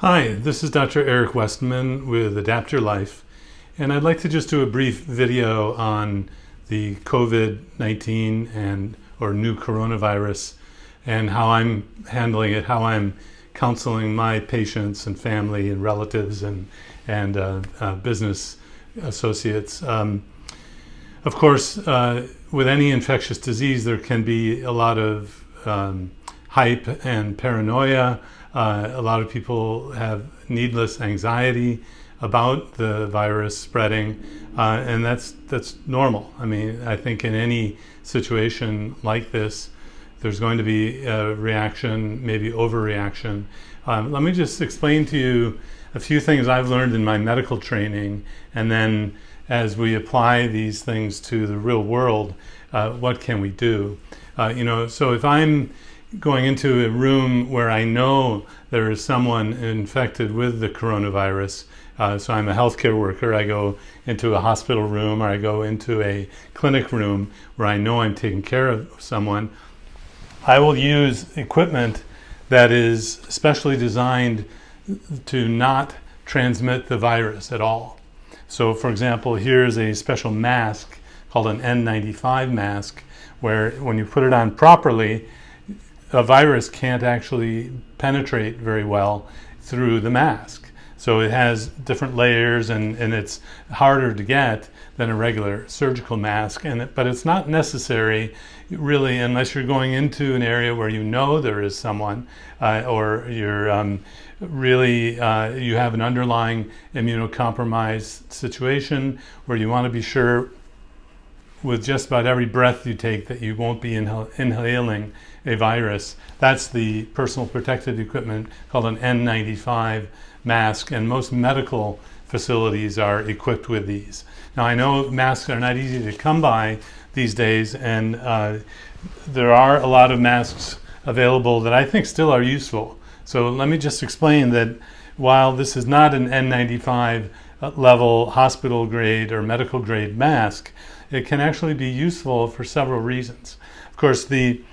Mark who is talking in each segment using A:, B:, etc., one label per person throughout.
A: Hi, this is Dr. Eric Westman with Adaptor Life, and I'd like to just do a brief video on the COVID-19 or new coronavirus and how I'm handling it, how I'm counseling my patients and family and relatives and business associates. Of course, with any infectious disease, there can be a lot of hype and paranoia. A lot of people have needless anxiety about the virus spreading, and that's normal. I mean, I think in any situation like this, there's going to be a reaction, maybe overreaction. Let me just explain to you a few things I've learned in my medical training, and then as we apply these things to the real world, what can we do? So if I'm going into a room where I know there is someone infected with the coronavirus, so I'm a healthcare worker, I go into a hospital room or I go into a clinic room where I know I'm taking care of someone, I will use equipment that is specially designed to not transmit the virus at all. So for example, here's a special mask called an N95 mask, where when you put it on properly, a virus can't actually penetrate very well through the mask. So it has different layers and it's harder to get than a regular surgical mask. But it's not necessary really unless you're going into an area where you know there is someone or you're you have an underlying immunocompromised situation where you want to be sure with just about every breath you take that you won't be inhaling a virus. That's the personal protective equipment called an N95 mask, and most medical facilities are equipped with these. Now I know masks are not easy to come by these days, and there are a lot of masks available that I think still are useful. So let me just explain that while this is not an N95 level hospital grade or medical grade mask, it can actually be useful for several reasons. Of course, the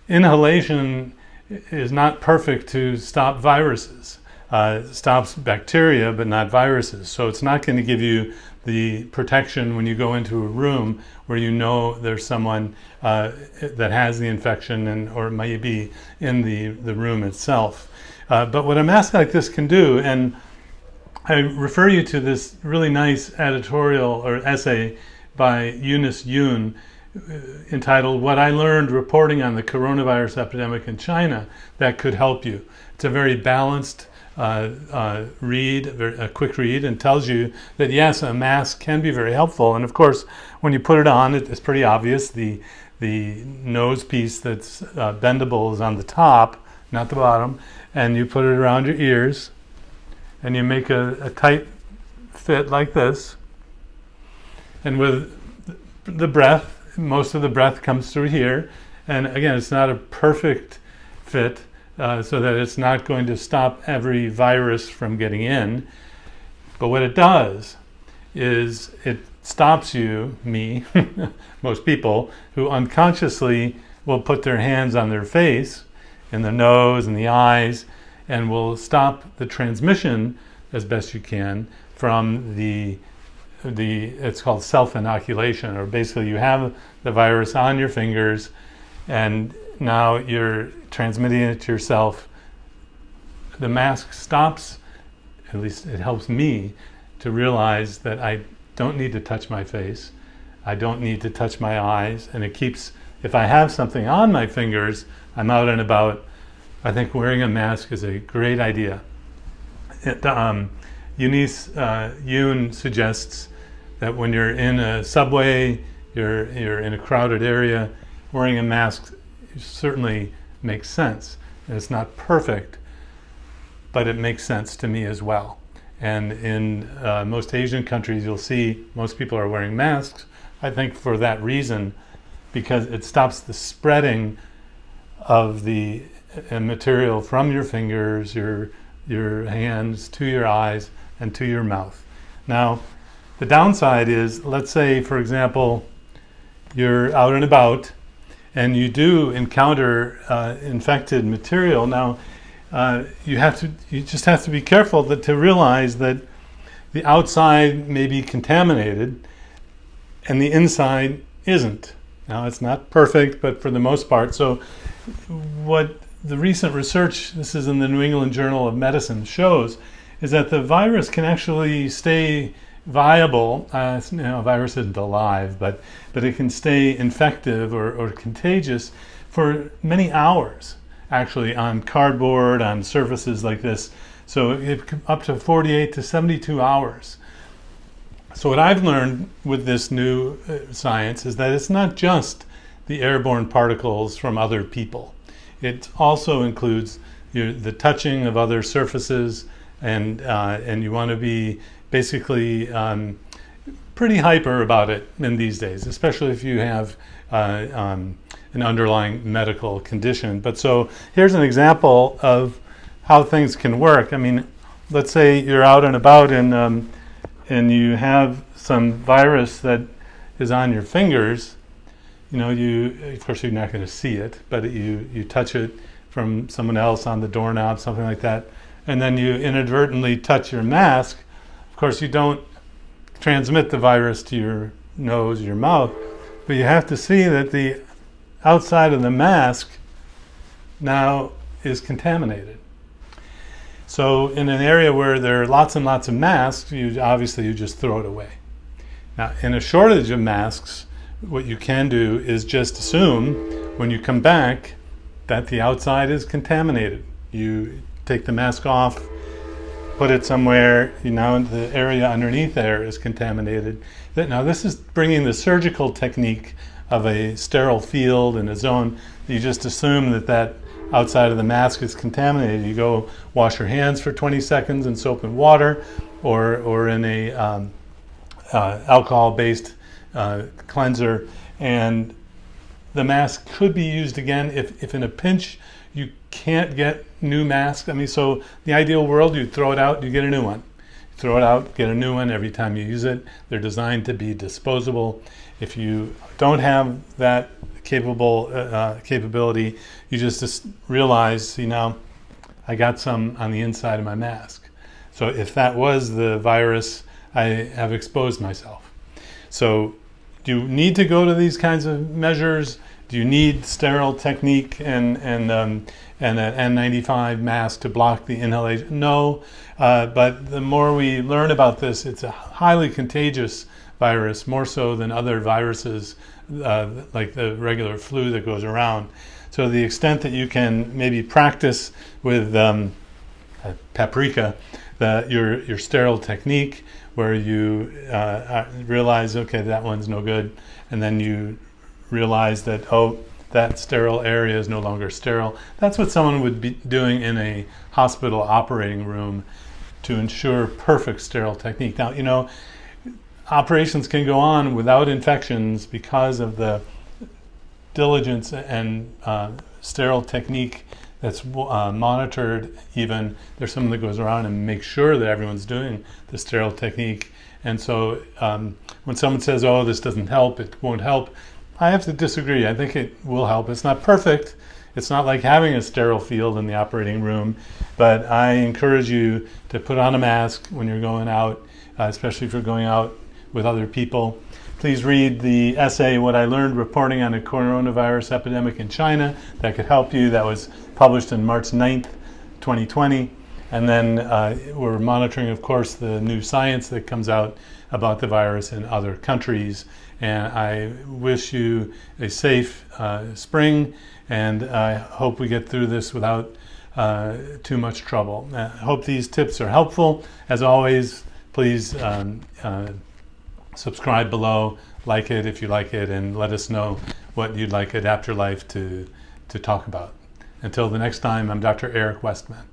A: inhalation is not perfect to stop viruses. It stops bacteria, but not viruses. So it's not going to give you the protection when you go into a room where you know there's someone that has the infection or maybe in the room itself. But what a mask like this can do, and I refer you to this really nice editorial or essay by Eunice Yoon entitled "What I Learned Reporting on the Coronavirus Epidemic in China That Could Help You." It's a very balanced read, a quick read, and tells you that yes, a mask can be very helpful. And of course, when you put it on, it's pretty obvious. The nose piece that's bendable is on the top, not the bottom, and you put it around your ears, and you make a tight fit like this. And with the breath, most of the breath comes through here. And again, it's not a perfect fit so that it's not going to stop every virus from getting in. But what it does is it stops you, me, most people, who unconsciously will put their hands on their face, in the nose and the eyes, and will stop the transmission as best you can from it's called self-inoculation, or basically you have the virus on your fingers and now you're transmitting it to yourself. The mask stops, at least it helps me to realize that I don't need to touch my face, I don't need to touch my eyes, and it keeps, if I have something on my fingers, I'm out and about. I think wearing a mask is a great idea. Eunice Yoon suggests that when you're in a subway, you're in a crowded area, wearing a mask certainly makes sense. And it's not perfect, but it makes sense to me as well. And in most Asian countries, you'll see most people are wearing masks, I think for that reason, because it stops the spreading of the material from your fingers, your hands, to your eyes, and to your mouth. Now, the downside is, let's say, for example, you're out and about and you do encounter infected material. Now, you just have to be careful to realize that the outside may be contaminated and the inside isn't. Now, it's not perfect, but for the most part. So what the recent research, this is in the New England Journal of Medicine, shows is that the virus can actually stay viable. A virus isn't alive, but it can stay infective or contagious for many hours, actually, on cardboard, on surfaces like this. So up to 48 to 72 hours. So what I've learned with this new science is that it's not just the airborne particles from other people. It also includes the touching of other surfaces, and you want to be basically pretty hyper about it in these days, especially if you have an underlying medical condition. But so here's an example of how things can work. I mean, let's say you're out and about and you have some virus that is on your fingers. Of course you're not going to see it, but you touch it from someone else on the doorknob, something like that, and then you inadvertently touch your mask. Of course you don't transmit the virus to your nose, your mouth, but you have to see that the outside of the mask now is contaminated. So in an area where there are lots and lots of masks, you just throw it away. Now, in a shortage of masks, what you can do is just assume when you come back that the outside is contaminated. You take the mask off, put it somewhere, now the area underneath there is contaminated. Now this is bringing the surgical technique of a sterile field and a zone. You just assume that outside of the mask is contaminated. You go wash your hands for 20 seconds in soap and water, or in a alcohol-based cleanser, and the mask could be used again if in a pinch you can't get new masks. So the ideal world, you throw it out, you get a new one. Throw it out, get a new one every time you use it. They're designed to be disposable. If you don't have that capability, you just realize, I got some on the inside of my mask. So if that was the virus, I have exposed myself. So do you need to go to these kinds of measures? Do you need sterile technique and an N95 mask to block the inhalation? No, but the more we learn about this, it's a highly contagious virus, more so than other viruses like the regular flu that goes around. So the extent that you can maybe practice with paprika, your sterile technique, where you realize, okay, that one's no good, and then you realize that, that sterile area is no longer sterile. That's what someone would be doing in a hospital operating room to ensure perfect sterile technique. Now, operations can go on without infections because of the diligence and sterile technique that's monitored. Even there's someone that goes around and makes sure that everyone's doing the sterile technique. And so when someone says, this doesn't help, it won't help, I have to disagree. I think it will help. It's not perfect. It's not like having a sterile field in the operating room, but I encourage you to put on a mask when you're going out, especially if you're going out with other people. Please read the essay, What I Learned Reporting on a Coronavirus Epidemic in China. That could help you. That was published on March 9th, 2020. And then we're monitoring, of course, the new science that comes out about the virus in other countries. And I wish you a safe spring, and I hope we get through this without too much trouble. I hope these tips are helpful. As always, please subscribe below, like it if you like it, and let us know what you'd like Adapter Life to talk about. Until the next time, I'm Dr. Eric Westman.